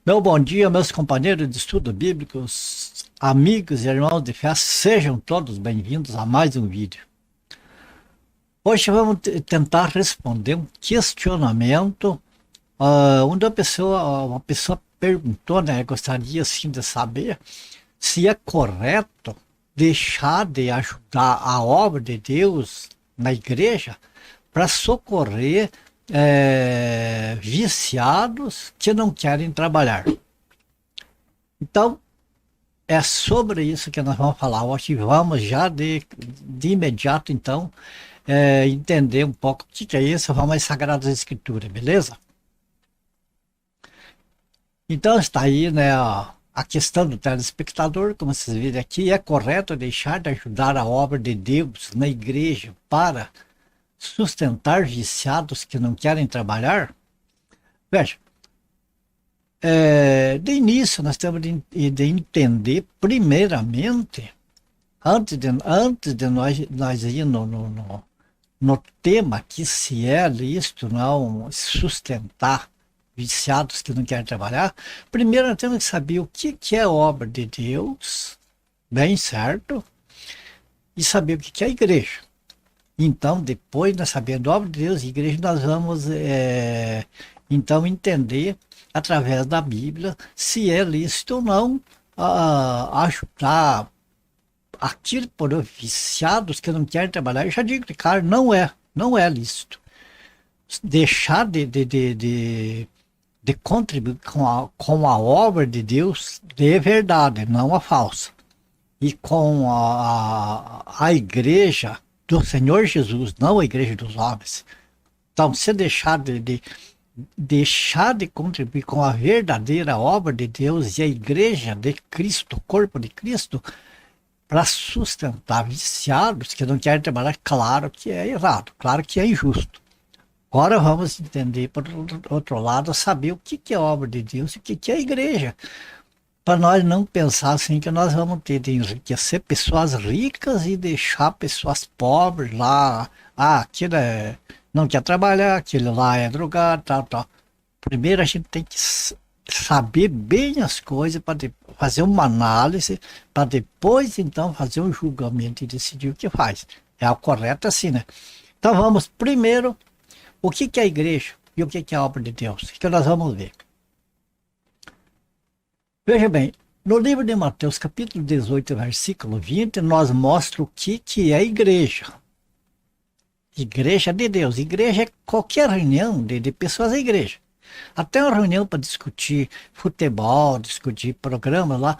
Meu bom dia, meus companheiros de estudo bíblicos, amigos e irmãos de fé, sejam todos bem-vindos a mais um vídeo. Hoje vamos tentar responder um questionamento onde uma pessoa perguntou, né, gostaria sim de saber se é correto deixar de ajudar a obra de Deus na igreja para socorrer viciados que não querem trabalhar. Então, é sobre isso que nós vamos falar hoje. Vamos já de imediato, então, entender um pouco o que é isso. Vamos às Sagradas Escrituras, beleza? Então, está aí, né, a questão do telespectador, como vocês viram aqui. É correto deixar de ajudar a obra de Deus na igreja para sustentar viciados que não querem trabalhar? Veja, de início nós temos de entender primeiramente, antes de nós ir no tema que se é lícito não sustentar viciados que não querem trabalhar, primeiro nós temos que saber o que é obra de Deus, bem certo, e saber o que é a igreja. Então, depois, nós sabendo a obra de Deus e igreja, nós vamos, então, entender, através da Bíblia, se é lícito ou não ajudar aqueles por viciados que não querem trabalhar. Eu já digo de cara, não é lícito. Deixar de contribuir com a obra de Deus de verdade, não a falsa. E com a igreja do Senhor Jesus, não a igreja dos homens. Então, se deixar de contribuir com a verdadeira obra de Deus e a igreja de Cristo, o corpo de Cristo, para sustentar viciados que não querem trabalhar, claro que é errado, claro que é injusto. Agora vamos entender, por outro lado, saber o que é obra de Deus e o que é a igreja. Para nós não pensar assim que nós vamos ter de enriquecer pessoas ricas e deixar pessoas pobres lá. Aquele não quer trabalhar, aquele lá é drogado, tal. Primeiro a gente tem que saber bem as coisas para fazer uma análise, para depois então fazer um julgamento e decidir o que faz. É o correto assim, né? Então vamos primeiro, o que é a igreja e o que é a obra de Deus? O que nós vamos ver? Veja bem, no livro de Mateus, capítulo 18, versículo 20, nós mostra o que é a igreja. Igreja de Deus. Igreja é qualquer reunião de pessoas da igreja. Até uma reunião para discutir futebol, discutir programas lá,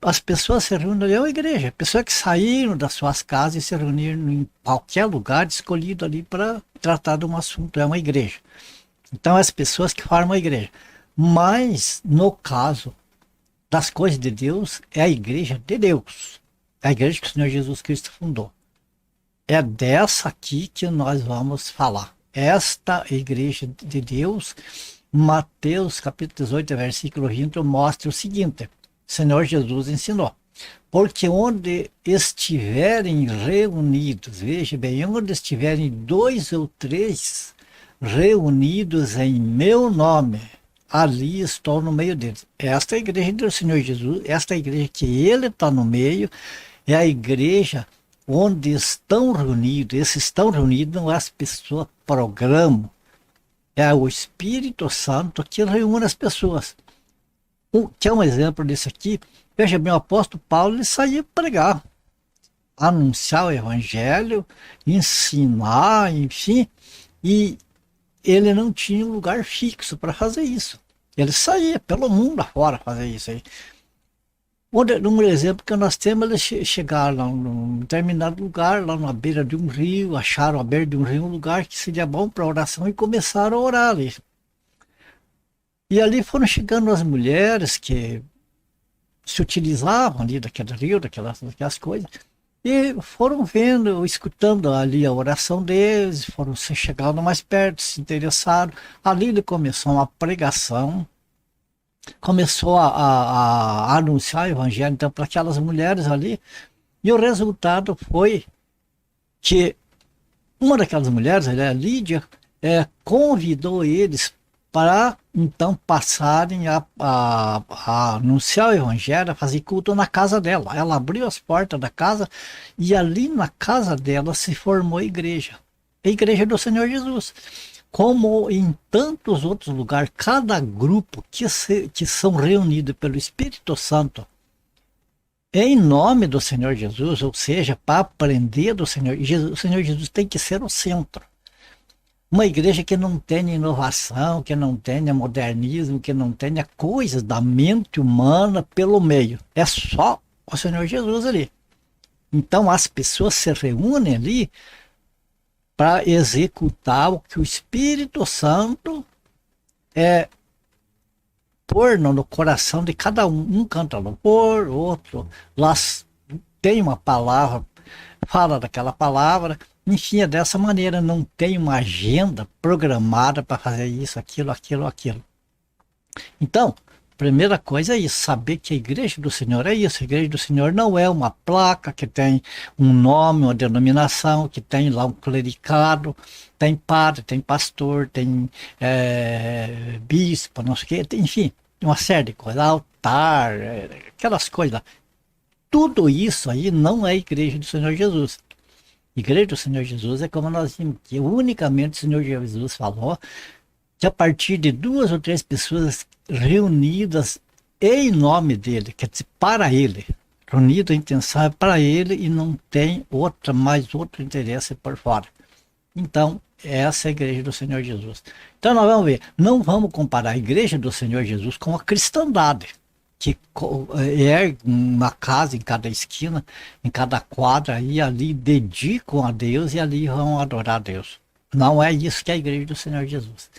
as pessoas se reúnem, é uma igreja. Pessoas que saíram das suas casas e se reuniram em qualquer lugar escolhido ali para tratar de um assunto, é uma igreja. Então, as pessoas que formam a igreja. Mas, no caso das coisas de Deus, é a igreja de Deus. É a igreja que o Senhor Jesus Cristo fundou. É dessa aqui que nós vamos falar. Esta igreja de Deus, Mateus capítulo 18, versículo 20, mostra o seguinte: o Senhor Jesus ensinou. Porque onde estiverem reunidos, veja bem, onde estiverem 2 ou 3 reunidos em meu nome, ali estou no meio deles. Esta é a igreja do Senhor Jesus, esta é a igreja que ele está no meio, é a igreja onde estão reunidos. Esses estão reunidos não é as pessoas programam, é o Espírito Santo que reúne as pessoas. Que é um exemplo disso aqui. Veja bem, o apóstolo Paulo, ele saía pregar, anunciar o evangelho, ensinar, enfim, e ele não tinha um lugar fixo para fazer isso. Ele saía pelo mundo afora fazer isso aí. Um exemplo que nós temos, eles chegaram num determinado lugar, lá na beira de um rio, acharam à beira de um rio um lugar que seria bom para oração e começaram a orar ali. E ali foram chegando as mulheres que se utilizavam ali daquele rio, daquelas coisas, e foram vendo, escutando ali a oração deles, foram se chegando mais perto, se interessaram. Ali ele começou uma pregação, começou a anunciar o evangelho então para aquelas mulheres ali, e o resultado foi que uma daquelas mulheres, a Lídia, convidou eles para então passarem a anunciar o evangelho, a fazer culto na casa dela. Ela abriu as portas da casa e ali na casa dela se formou a igreja do Senhor Jesus. Como em tantos outros lugares, cada grupo que são reunidos pelo Espírito Santo em nome do Senhor Jesus, ou seja, para aprender do Senhor Jesus, o Senhor Jesus tem que ser o centro. Uma igreja que não tenha inovação, que não tenha modernismo, que não tenha coisas da mente humana pelo meio. É só o Senhor Jesus ali. Então as pessoas se reúnem ali para executar o que o Espírito Santo pôr no coração de cada um. Um canta louvor, outro lá tem uma palavra, fala daquela palavra. Enfim, é dessa maneira, não tem uma agenda programada para fazer isso, aquilo. Então, primeira coisa é isso, saber que a igreja do Senhor é isso. A igreja do Senhor não é uma placa que tem um nome, uma denominação, que tem lá um clericado, tem padre, tem pastor, tem bispo, não sei o quê, enfim, uma série de coisas, altar, aquelas coisas lá. Tudo isso aí não é a igreja do Senhor Jesus. Igreja do Senhor Jesus é como nós vimos, que unicamente o Senhor Jesus falou que a partir de 2 ou 3 pessoas reunidas em nome dele, quer dizer, para ele, reunido a intenção é para ele e não tem mais outro interesse por fora. Então, essa é a igreja do Senhor Jesus. Então nós vamos ver, não vamos comparar a igreja do Senhor Jesus com a cristandade, que é uma casa em cada esquina, em cada quadra, e ali dedicam a Deus e ali vão adorar a Deus. Não é isso que é a igreja do Senhor Jesus.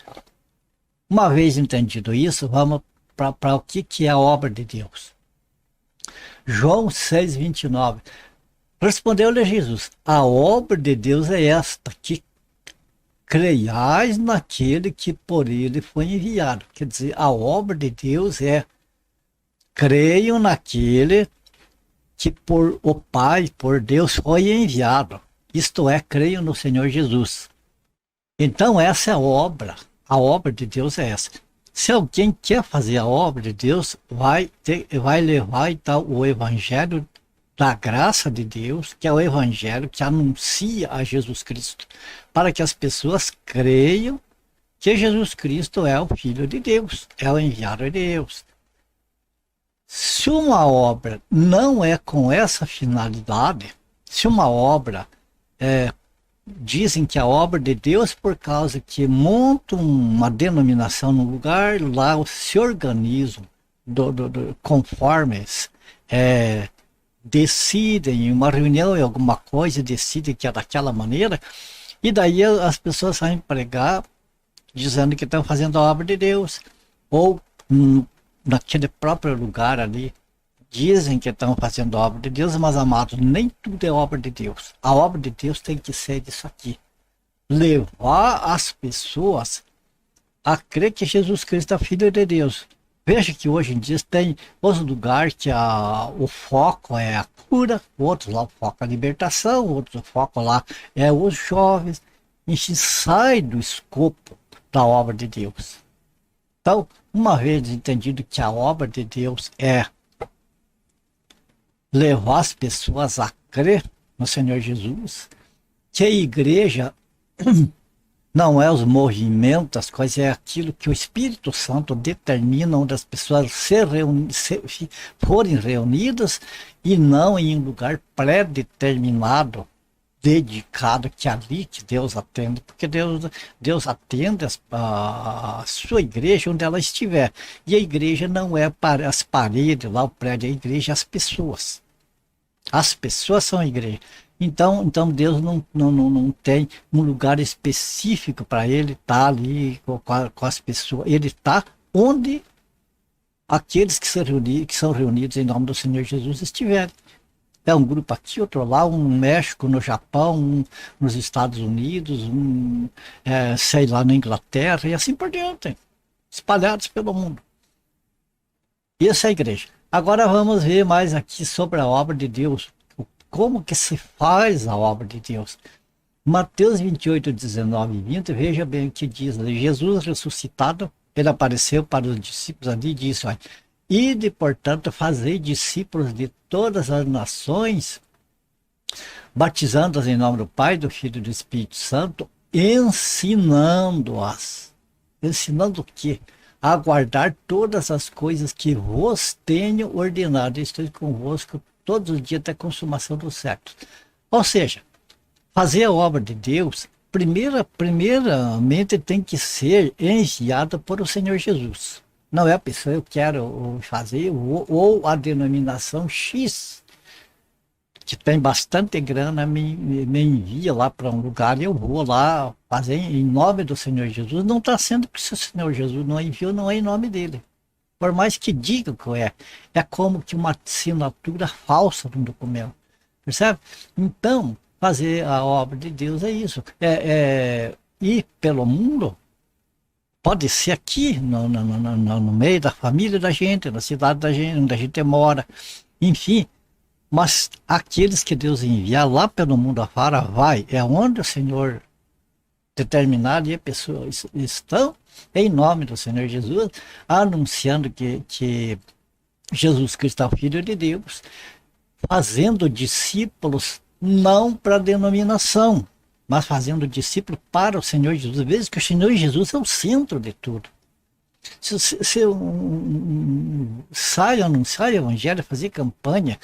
Uma vez entendido isso, vamos para o que é a obra de Deus. João 6,29. Respondeu-lhe Jesus: a obra de Deus é esta, que creiais naquele que por ele foi enviado. Quer dizer, a obra de Deus é: creiam naquele que por o Pai, por Deus, foi enviado. Isto é, creiam no Senhor Jesus. Então essa é a obra de Deus é essa. Se alguém quer fazer a obra de Deus, vai levar então o evangelho da graça de Deus, que é o evangelho que anuncia a Jesus Cristo, para que as pessoas creiam que Jesus Cristo é o Filho de Deus, é o enviado de Deus. Se uma obra não é com essa finalidade, se uma obra dizem que a obra de Deus, por causa que montam uma denominação no lugar, lá se organizam conforme decidem, em uma reunião, em alguma coisa, decidem que é daquela maneira, e daí as pessoas saem pregar dizendo que estão fazendo a obra de Deus, ou naquele próprio lugar ali, dizem que estão fazendo a obra de Deus, mas amados, nem tudo é obra de Deus. A obra de Deus tem que ser isso aqui: levar as pessoas a crer que Jesus Cristo é Filho de Deus. Veja que hoje em dia tem os lugares que o foco é a cura, outros lá o foco é a libertação, outros o foco lá é os jovens. A gente sai do escopo da obra de Deus. Então, uma vez entendido que a obra de Deus é levar as pessoas a crer no Senhor Jesus, que a igreja não é os movimentos, as coisas, é aquilo que o Espírito Santo determina, onde as pessoas forem reunidas, e não em um lugar pré-determinado, dedicado, que é ali que Deus atende, porque Deus atende a sua igreja onde ela estiver. E a igreja não é para as paredes, lá o prédio, a igreja é as pessoas. As pessoas são a igreja. Então Deus não tem um lugar específico para ele estar ali com as pessoas. Ele está onde aqueles que são reunidos em nome do Senhor Jesus estiverem. É um grupo aqui, outro lá, um no México, no Japão, um nos Estados Unidos, sei lá, na Inglaterra, e assim por diante, espalhados pelo mundo. Essa é a igreja. Agora vamos ver mais aqui sobre a obra de Deus. Como que se faz a obra de Deus? Mateus 28, 19 e 20, veja bem o que diz. Jesus ressuscitado Ele apareceu para os discípulos ali e disse, olha, ide, portanto, fazei discípulos de todas as nações, batizando-as em nome do Pai, do Filho e do Espírito Santo, ensinando-as. Ensinando o quê? A guardar todas as coisas que vos tenho ordenado. Estou convosco todos os dias até a consumação dos séculos. Ou seja, fazer a obra de Deus, primeiramente tem que ser enviada por o Senhor Jesus. Não é a pessoa, eu quero fazer, ou a denominação X, que tem bastante grana, me envia lá para um lugar e eu vou lá fazer em nome do Senhor Jesus. Não está sendo que se o Senhor Jesus não enviou, não é em nome dele. Por mais que diga que é como que uma assinatura falsa no documento. Percebe? Então, fazer a obra de Deus é isso. Ir pelo mundo, pode ser aqui, no meio da família da gente, na cidade da gente, onde a gente mora, enfim. Mas aqueles que Deus enviar lá pelo mundo afora, é onde o Senhor determinar e as pessoas estão, em nome do Senhor Jesus, anunciando que Jesus Cristo é o Filho de Deus, fazendo discípulos não para a denominação, mas fazendo discípulos para o Senhor Jesus. Veja que o Senhor Jesus é o centro de tudo. Se sai anunciar o evangelho, fazer campanha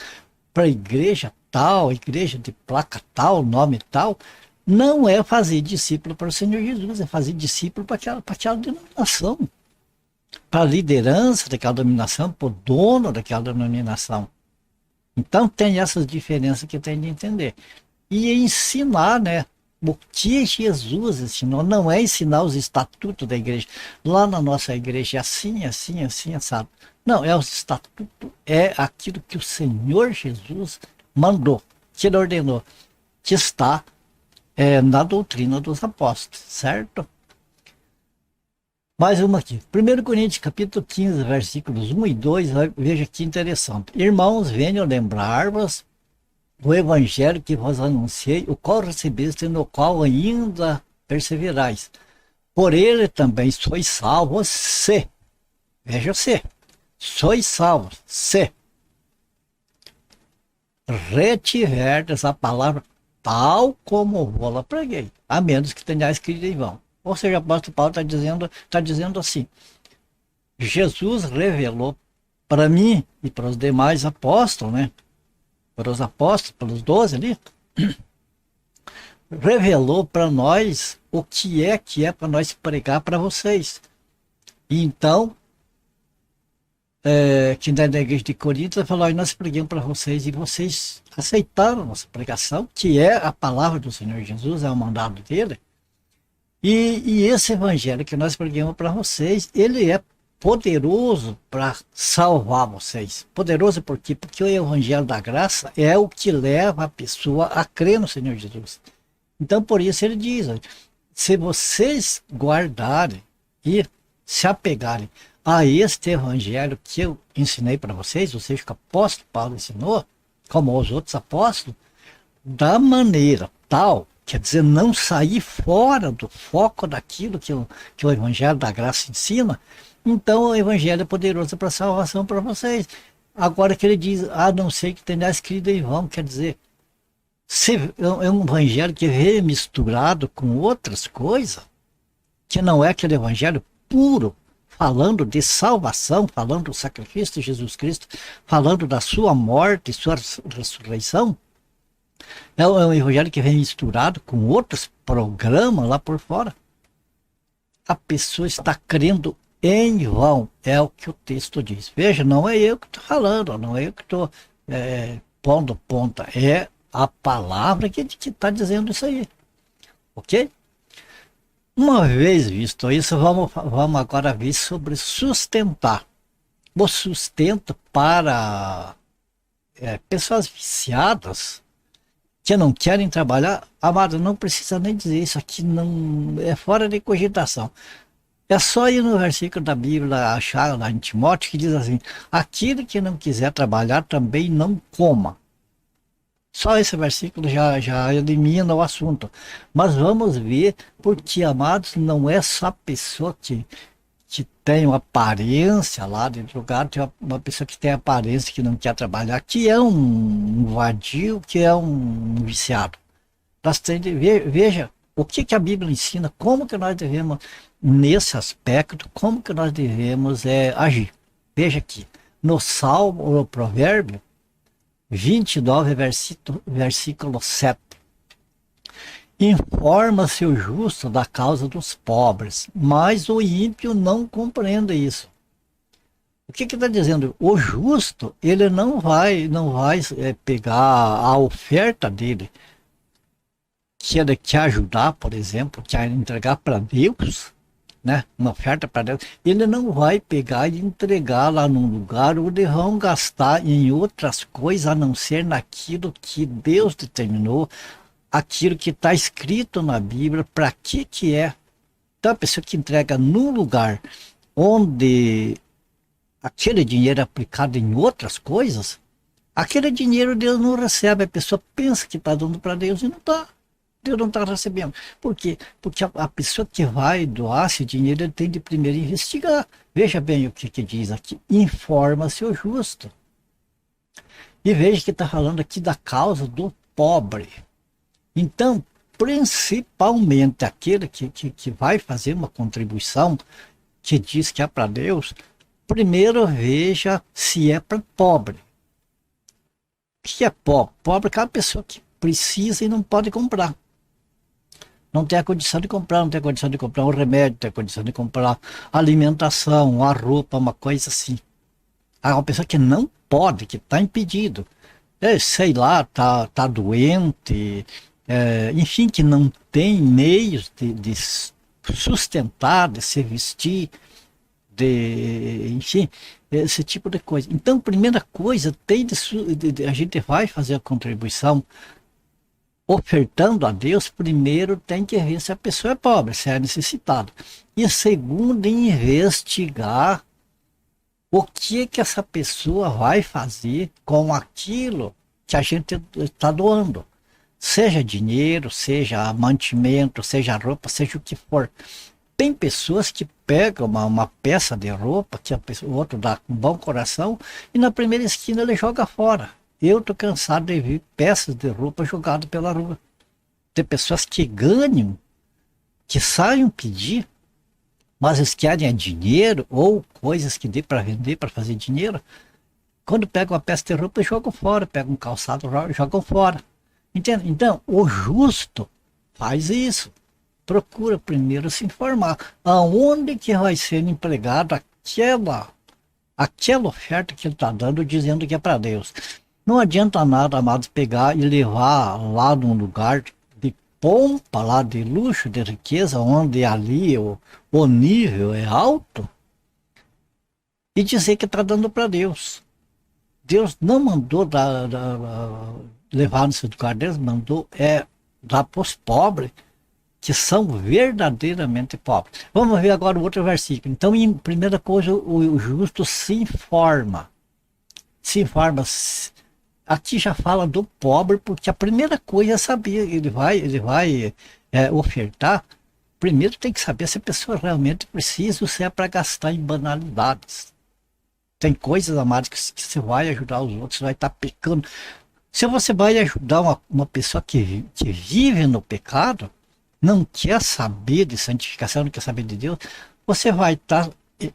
para a igreja tal, igreja de placa tal, nome tal, não é fazer discípulo para o Senhor Jesus, é fazer discípulo para aquela denominação, para a liderança daquela denominação, para o dono daquela denominação. Então tem essas diferenças que tem de entender. E ensinar, né? O que Jesus ensinou, não é ensinar os estatutos da igreja. Lá na nossa igreja é assim, assim, assim, assado. Não, é os estatutos, é aquilo que o Senhor Jesus mandou, que ele ordenou, que está na doutrina dos apóstolos, certo? Mais uma aqui. 1 Coríntios, capítulo 15, versículos 1 e 2, veja que interessante. Irmãos, venham lembrar-vos o evangelho que vos anunciei, o qual recebeste, no qual ainda perseverais. Por ele também sois salvos, se, veja se, sois salvos, se retiverdes a palavra tal como vou-la preguei, a menos que tenhais escrito em vão. Ou seja, o apóstolo Paulo está dizendo assim, Jesus revelou para mim e para os demais apóstolos, né? Para os apóstolos, pelos 12 ali, revelou para nós o que é para nós pregar para vocês. E então, que na igreja de Corinto, ele falou, nós pregamos para vocês e vocês aceitaram a nossa pregação, que é a palavra do Senhor Jesus, é o mandado dele. E esse evangelho que nós pregamos para vocês, ele é poderoso para salvar vocês. Poderoso por quê? Porque o evangelho da graça é o que leva a pessoa a crer no Senhor Jesus. Então, por isso ele diz, se vocês guardarem e se apegarem a este evangelho que eu ensinei para vocês, ou seja, que o apóstolo Paulo ensinou, como os outros apóstolos, da maneira tal, quer dizer, não sair fora do foco daquilo que o evangelho da graça ensina, então o evangelho é poderoso para salvação para vocês. Agora que ele diz, a não ser que tenha escrito em vão, quer dizer, se é um evangelho que é misturado com outras coisas, que não é aquele evangelho puro, falando de salvação, falando do sacrifício de Jesus Cristo, falando da sua morte e sua ressurreição, é um evangelho que vem misturado com outros programas lá por fora. A pessoa está crendo em vão, é o que o texto diz. Veja, não é eu que estou falando, não é eu que estou pondo ponta, é a palavra que está dizendo isso aí. Ok? Uma vez visto isso, vamos agora ver sobre sustentar. O sustento para pessoas viciadas que não querem trabalhar, amado, não precisa nem dizer isso aqui, não é fora de cogitação. É só ir no versículo da Bíblia, achar lá em Timóteo, que diz assim, aquele que não quiser trabalhar também não coma. Só esse versículo já elimina o assunto. Mas vamos ver, porque, amados, não é só a pessoa que que tem uma aparência lá dentro do lugar, tem uma pessoa que tem aparência que não quer trabalhar, que é um vadio, que é um viciado. Nós temos de veja o que a Bíblia ensina, como que nós devemos, nesse aspecto, como que nós devemos agir. Veja aqui, no Salmo, no Provérbio 29, versículo 7. Informa-se o justo da causa dos pobres, mas o ímpio não compreende isso. O que está dizendo? O justo, ele não vai pegar a oferta dele, que ele quer ajudar, por exemplo, quer entregar para Deus, né? Uma oferta para Deus, ele não vai pegar e entregar lá num lugar onde vão gastar em outras coisas, a não ser naquilo que Deus determinou, aquilo que está escrito na Bíblia, para que é. Então a pessoa que entrega num lugar onde aquele dinheiro é aplicado em outras coisas, aquele dinheiro Deus não recebe, a pessoa pensa que está dando para Deus e não está. Deus não está recebendo. Por quê? Porque a pessoa que vai doar esse dinheiro, ele tem de primeiro investigar. Veja bem o que diz aqui. Informa-se o justo. E veja que está falando aqui da causa do pobre. Então, principalmente aquele que vai fazer uma contribuição, que diz que é para Deus, primeiro veja se é para pobre. O que é pobre? Pobre é aquela pessoa que precisa e não pode comprar. Não tem a condição de comprar, não tem a condição de comprar um remédio, não tem a condição de comprar alimentação, uma roupa, uma coisa assim. Uma pessoa que não pode, que está impedido. Sei lá, tá doente, enfim, que não tem meios de sustentar, de se vestir, enfim, esse tipo de coisa. Então, primeira coisa, a gente vai fazer a contribuição ofertando a Deus, primeiro tem que ver se a pessoa é pobre, se é necessitada. E segundo, investigar o que essa pessoa vai fazer com aquilo que a gente está doando. Seja dinheiro, seja mantimento, seja roupa, seja o que for. Tem pessoas que pegam uma peça de roupa que o outro dá com bom coração e na primeira esquina ele joga fora. Eu estou cansado de ver peças de roupa jogadas pela rua. Tem pessoas que ganham, que saem pedir, mas eles querem dinheiro ou coisas que dê para vender, para fazer dinheiro. Quando pegam uma peça de roupa, jogam fora. Pegam um calçado, jogam fora. Entende? Então, o justo faz isso. Procura primeiro se informar. Aonde que vai ser empregado aquela oferta que ele está dando, dizendo que é para Deus. Não adianta nada, amados, pegar e levar lá num lugar de pompa, lá de luxo, de riqueza, onde ali o nível é alto, e dizer que está dando para Deus. Deus não mandou levar nesse lugar, Deus mandou dar para os pobres, que são verdadeiramente pobres. Vamos ver agora o outro versículo. Então, em primeira coisa, o justo se informa. Se informa. Aqui já fala do pobre, porque a primeira coisa é saber, ele vai ofertar, primeiro tem que saber se a pessoa realmente precisa ou se é para gastar em banalidades. Tem coisas, amados, que você vai ajudar os outros, você vai estar pecando. Se você vai ajudar uma pessoa que vive no pecado, não quer saber de santificação, não quer saber de Deus, você vai estar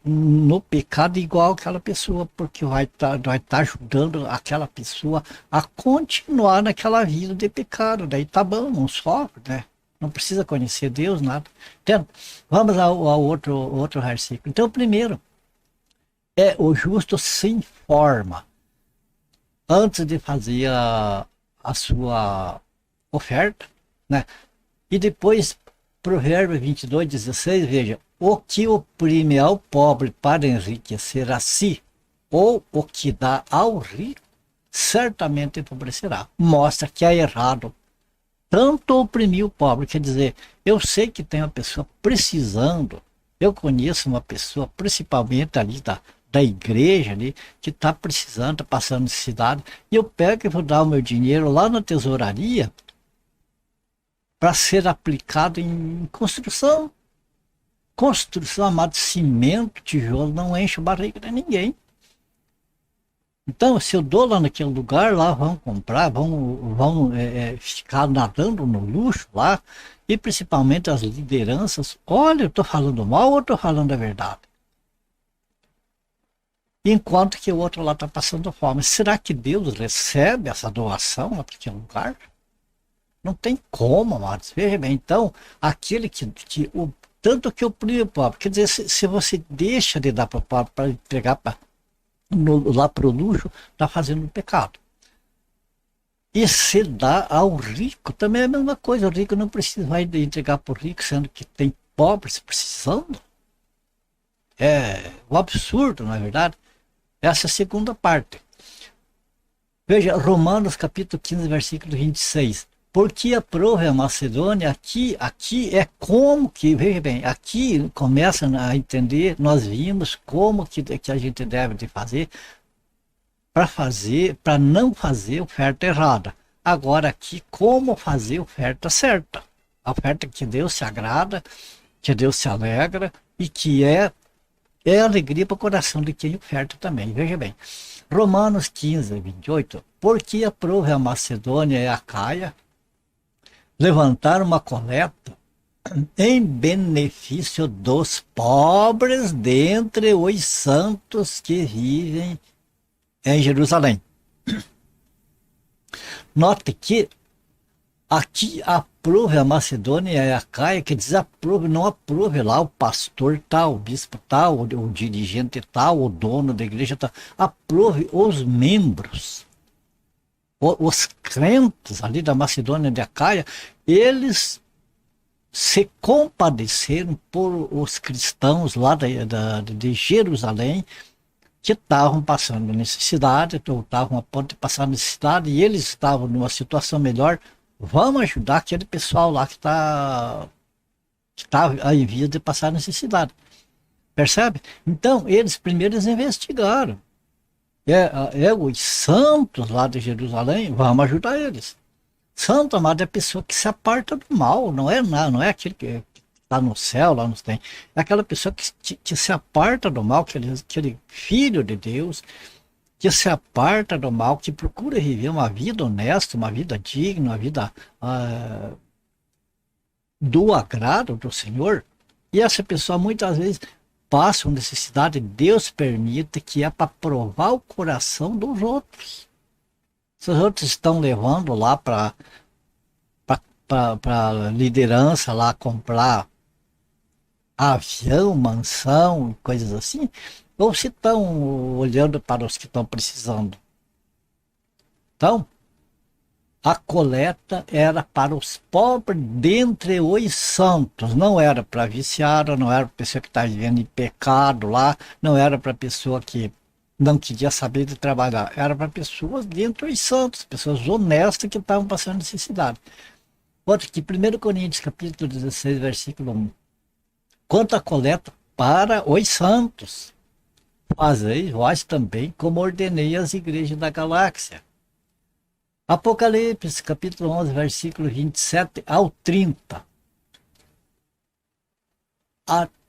no pecado igual aquela pessoa, porque vai estar ajudando aquela pessoa a continuar naquela vida de pecado. Daí tá bom, não sofre, né? Não precisa conhecer Deus, nada. Entende? Vamos ao outro versículo. Então, primeiro, o justo se informa antes de fazer a sua oferta, né? E depois, Provérbio 22:16, veja, o que oprime ao pobre para enriquecer a si, ou o que dá ao rico, certamente empobrecerá. Mostra que é errado tanto oprimir o pobre, quer dizer, eu sei que tem uma pessoa precisando, eu conheço uma pessoa, principalmente ali da igreja ali, que está precisando, está passando necessidade, e eu pego e vou dar o meu dinheiro lá na tesouraria para ser aplicado em construção. construção, amado, cimento, tijolo, não enche a barriga de ninguém. Então, se eu dou lá naquele lugar, lá vão comprar, vão ficar nadando no luxo lá, e principalmente as lideranças. Olha, eu estou falando mal ou estou falando a verdade? Enquanto que o outro lá está passando fome. Será que Deus recebe essa doação naquele lugar? Não tem como, amados. Veja bem, então, aquele tanto que oprime o pobre, quer dizer, se você deixa de dar para o pobre para entregar lá para o luxo, está fazendo um pecado. E se dá ao rico, também é a mesma coisa. O rico não precisa vai entregar para o rico, sendo que tem pobres precisando. É um absurdo, não é verdade? Essa é a segunda parte. Veja, Romanos capítulo 15, versículo 26. Porque aprove a Macedônia, aqui é como que, veja bem, aqui começa a entender, nós vimos como que a gente deve de fazer, para não fazer oferta errada. Agora aqui, como fazer oferta certa. A oferta que Deus se agrada, que Deus se alegra e que é alegria para o coração de quem oferta também. Veja bem, Romanos 15, 28. Porque aprove a Macedônia e a Acaia levantar uma coleta em benefício dos pobres dentre os santos que vivem em Jerusalém. Note que aqui aprove a Macedônia e a Acaia, que desaprove, não aprove lá o pastor tal, o bispo tal, o dirigente tal, o dono da igreja tal. Aprove os membros. Os crentes ali da Macedônia e de Acaia, eles se compadeceram por os cristãos lá de Jerusalém, que estavam passando necessidade, ou estavam a ponto de passar necessidade, e eles estavam numa situação melhor. Vamos ajudar aquele pessoal lá que está em via de passar necessidade. Percebe? Então, eles primeiro investigaram. Os santos lá de Jerusalém, vamos ajudar eles. Santo, amado, é a pessoa que se aparta do mal, não é aquele que está no céu, lá não tem. É aquela pessoa que se aparta do mal, aquele filho de Deus, que se aparta do mal, que procura viver uma vida honesta, uma vida digna, uma vida do agrado do Senhor. E essa pessoa muitas vezes passam necessidade, Deus permite, que é para provar o coração dos outros. Se os outros estão levando lá para liderança lá comprar avião, mansão, coisas assim, ou se estão olhando para os que estão precisando. Então, a coleta era para os pobres dentre os santos, não era para viciado, não era para pessoa que está vivendo em pecado lá, não era para pessoa que não queria saber de trabalhar, era para pessoas dentre os santos, pessoas honestas que estavam passando necessidade. Outro aqui, 1 Coríntios capítulo 16, versículo 1. Quanto à coleta para os santos, fazei vós também como ordenei as igrejas da galáxia. Apocalipse, capítulo 11, versículo 27 ao 30.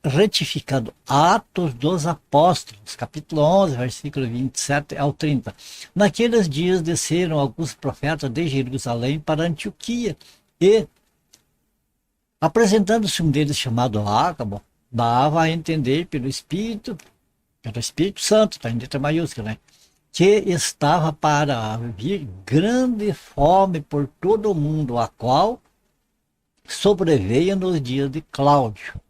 Retificando, Atos dos Apóstolos, capítulo 11, versículo 27 ao 30. Naqueles dias desceram alguns profetas de Jerusalém para Antioquia e, apresentando-se um deles chamado Ágabo, dava a entender pelo Espírito Santo, está em letra maiúscula, né? Que estava para vir grande fome por todo o mundo, a qual sobreveio nos dias de Cláudio.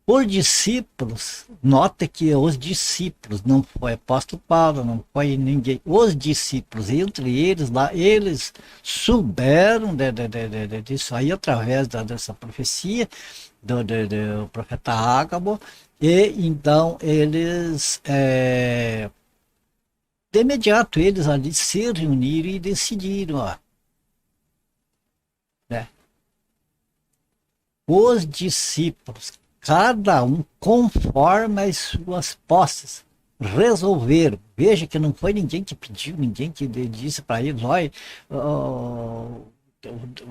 Os discípulos, nota que os discípulos, não foi apóstolo Paulo, não foi ninguém, os discípulos, entre eles lá, eles souberam disso aí através dessa profecia do profeta Ágabo, e então eles de imediato eles ali se reuniram e decidiram, né? Os discípulos, cada um conforme as suas posses, resolveram. Veja que não foi ninguém que pediu, ninguém que disse para eles, olha,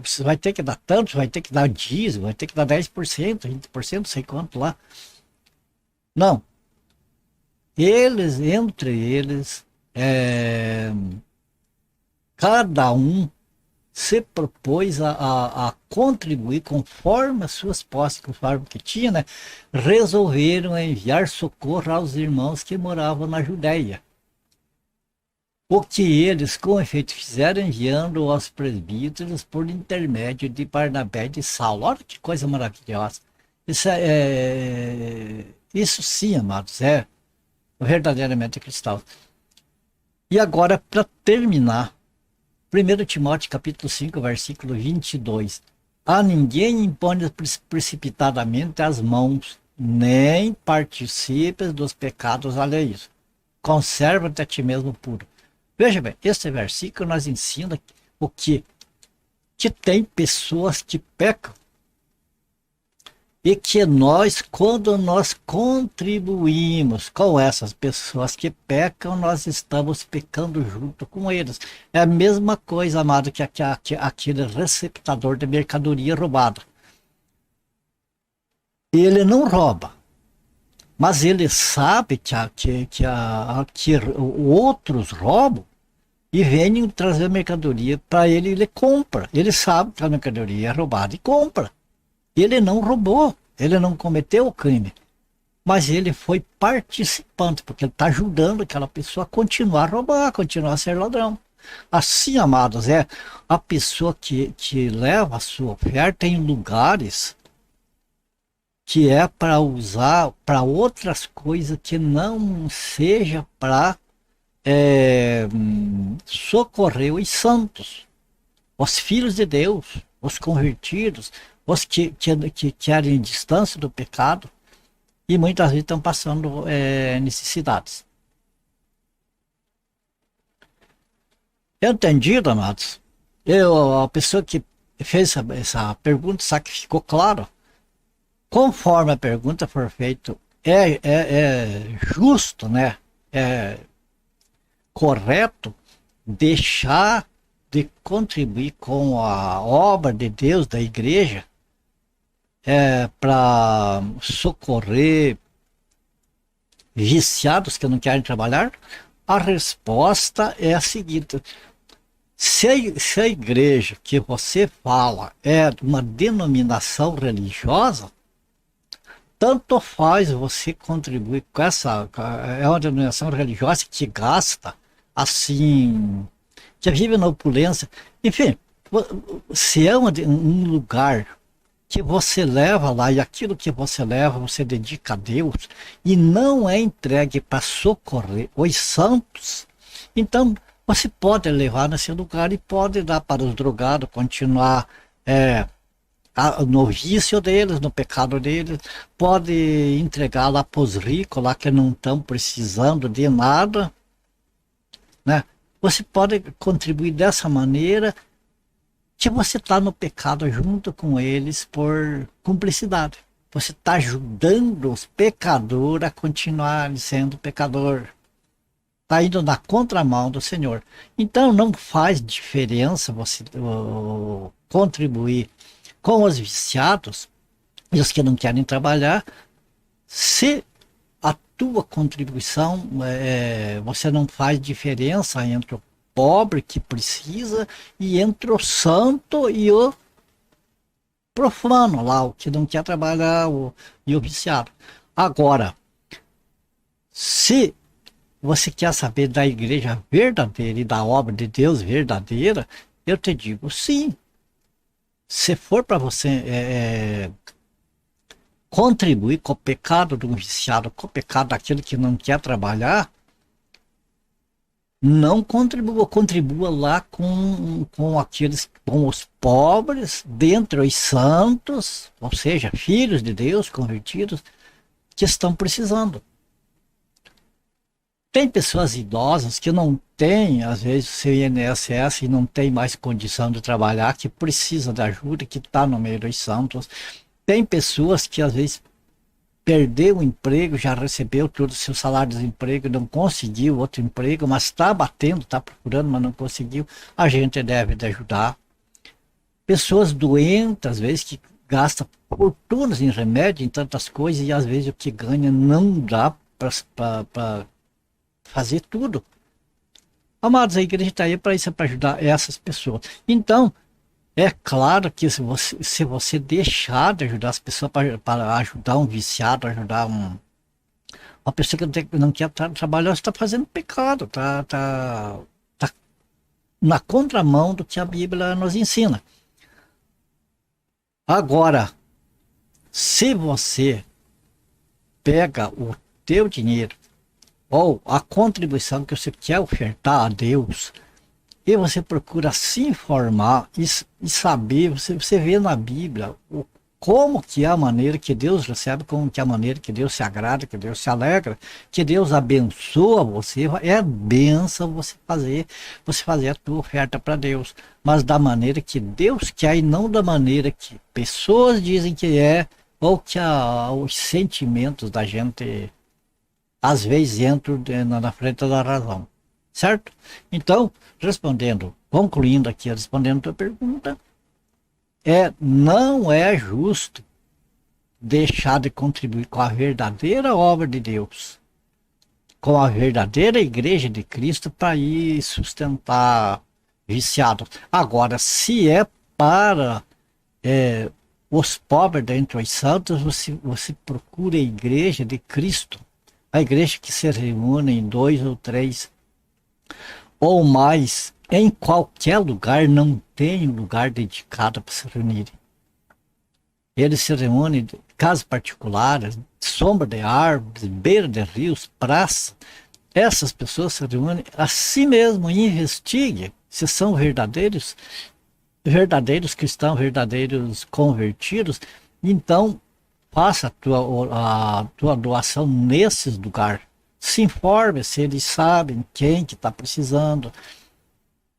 você vai ter que dar tanto, você vai ter que dar dízimo, vai ter que dar 10%, 20%, não sei quanto lá. Não. Eles, entre eles, cada um se propôs a contribuir conforme as suas posses, conforme o que tinha, né? Resolveram enviar socorro aos irmãos que moravam na Judéia. O que eles, com efeito, fizeram enviando aos presbíteros por intermédio de Barnabé e de Saulo. Olha que coisa maravilhosa. Isso sim, amados, é verdadeiramente cristão. E agora, para terminar, 1 Timóteo capítulo 5, versículo 22. A ninguém impõe precipitadamente as mãos, nem participes dos pecados alheios. Conserva-te a ti mesmo puro. Veja bem, esse versículo nos ensina o quê? Que tem pessoas que pecam e que nós, quando nós contribuímos com essas pessoas que pecam, nós estamos pecando junto com eles. É a mesma coisa, amado, que aquele receptador de mercadoria roubada. Ele não rouba, mas ele sabe que outros roubam e vêm trazer mercadoria para ele, ele compra. Ele sabe que a mercadoria é roubada e compra. Ele não roubou, ele não cometeu o crime, mas ele foi participante, porque ele está ajudando aquela pessoa a continuar a roubar, a continuar a ser ladrão. Assim, amados, é a pessoa que leva a sua oferta em lugares que é para usar para outras coisas que não seja para socorrer os santos, os filhos de Deus, os convertidos, os que querem distância do pecado e muitas vezes estão passando necessidades. Entendido, amados? A pessoa que fez essa pergunta, sabe que ficou claro? Conforme a pergunta for feita, é justo, né? É correto deixar de contribuir com a obra de Deus, da igreja, para socorrer viciados que não querem trabalhar? A resposta é a seguinte: se a igreja que você fala é uma denominação religiosa, tanto faz você contribuir com essa. É uma denominação religiosa que gasta assim, que vive na opulência. Enfim, se é um lugar que você leva lá e aquilo que você leva você dedica a Deus e não é entregue para socorrer os santos, então você pode levar nesse lugar e pode dar para os drogados continuar no vício deles, no pecado deles, pode entregar lá para os ricos lá que não estão precisando de nada, né? Você pode contribuir dessa maneira que você está no pecado junto com eles por cumplicidade. Você está ajudando os pecadores a continuarem sendo pecador. Está indo na contramão do Senhor. Então não faz diferença você contribuir com os viciados e os que não querem trabalhar, se a tua contribuição, você não faz diferença entre o pobre que precisa e entre o santo e o profano lá, o que não quer trabalhar e o viciado. Agora, se você quer saber da igreja verdadeira e da obra de Deus verdadeira, eu te digo sim. Se for para você contribuir com o pecado do viciado, com o pecado daquele que não quer trabalhar, não contribua lá com os pobres, dentre os santos, ou seja, filhos de Deus, convertidos, que estão precisando. Tem pessoas idosas que não têm, às vezes, o seu INSS e não tem mais condição de trabalhar, que precisa de ajuda, que está no meio dos santos. Tem pessoas que, às vezes, perdeu o emprego, já recebeu todo o seu salário de desemprego, não conseguiu outro emprego, mas está batendo, está procurando, mas não conseguiu. A gente deve de ajudar. pessoas doentes, às vezes, que gastam fortunas em remédio, em tantas coisas, e às vezes o que ganha não dá para fazer tudo. Amados, a igreja está aí para isso, para ajudar essas pessoas. Então, é claro que se você deixar de ajudar as pessoas para ajudar um viciado, ajudar uma pessoa que não quer trabalhar, você está fazendo pecado, tá na contramão do que a Bíblia nos ensina. Agora, se você pega o teu dinheiro ou a contribuição que você quer ofertar a Deus, e você procura se informar e saber, você vê na Bíblia como que é a maneira que Deus recebe, como que é a maneira que Deus se agrada, que Deus se alegra, que Deus abençoa você. É bênção você fazer a tua oferta para Deus, mas da maneira que Deus quer e não da maneira que pessoas dizem que é, ou que os sentimentos da gente às vezes entram na frente da razão. Certo? Então, concluindo aqui, respondendo a tua pergunta, não é justo deixar de contribuir com a verdadeira obra de Deus, com a verdadeira igreja de Cristo, para ir sustentar viciados. Agora, se é para os pobres dentre os santos, você procura a igreja de Cristo, a igreja que se reúne em 2 ou 3 ou mais, em qualquer lugar. Não tem lugar dedicado para se reunirem. Eles se reúnem em casas particulares, sombra de árvores, beira de rios, praça. Essas pessoas se reúnem a si mesmo e investiguem se são verdadeiros cristãos, verdadeiros convertidos. Então, faça a tua doação nesses lugares. Se informe se eles sabem quem que está precisando,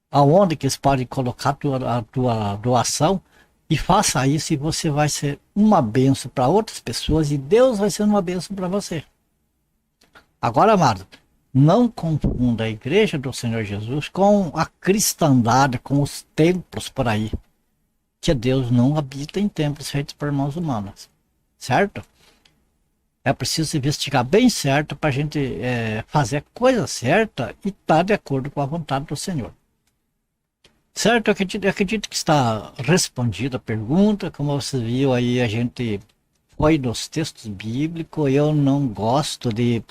aonde que eles podem colocar a tua doação, e faça isso, e você vai ser uma bênção para outras pessoas, e Deus vai ser uma bênção para você. Agora, amado, não confunda a igreja do Senhor Jesus com a cristandade, com os templos por aí, que Deus não habita em templos feitos por mãos humanas, certo? É preciso investigar bem certo para a gente fazer a coisa certa e estar de acordo com a vontade do Senhor. Certo? Eu acredito que está respondida a pergunta. Como você viu aí, a gente foi nos textos bíblicos. Eu não gosto de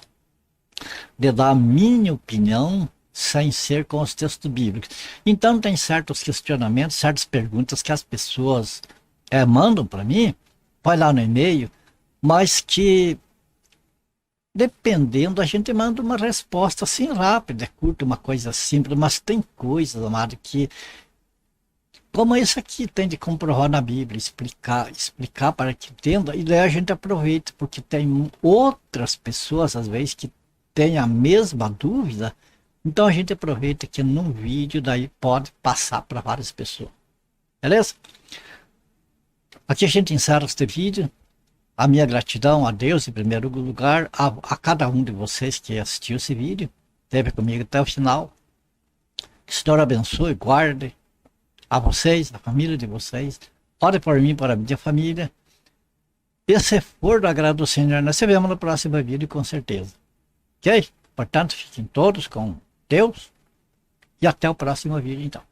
dar a minha opinião sem ser com os textos bíblicos. Então tem certos questionamentos, certas perguntas que as pessoas mandam para mim, vai lá no e-mail, mas que dependendo, a gente manda uma resposta assim rápida, curta, uma coisa simples, mas tem coisas, amado, que, como isso aqui, tem de comprovar na Bíblia, explicar para que entenda, e daí a gente aproveita, porque tem outras pessoas, às vezes, que têm a mesma dúvida, então a gente aproveita que num vídeo, daí pode passar para várias pessoas. Beleza? Aqui a gente encerra este vídeo. A minha gratidão a Deus, em primeiro lugar, a cada um de vocês que assistiu esse vídeo, esteve comigo até o final. Que o Senhor abençoe, guarde a vocês, a família de vocês. Ore por mim, para a minha família. E se for do agrado do Senhor, nós se vemos no próximo vídeo, com certeza. Ok? Portanto, fiquem todos com Deus. E até o próximo vídeo, então.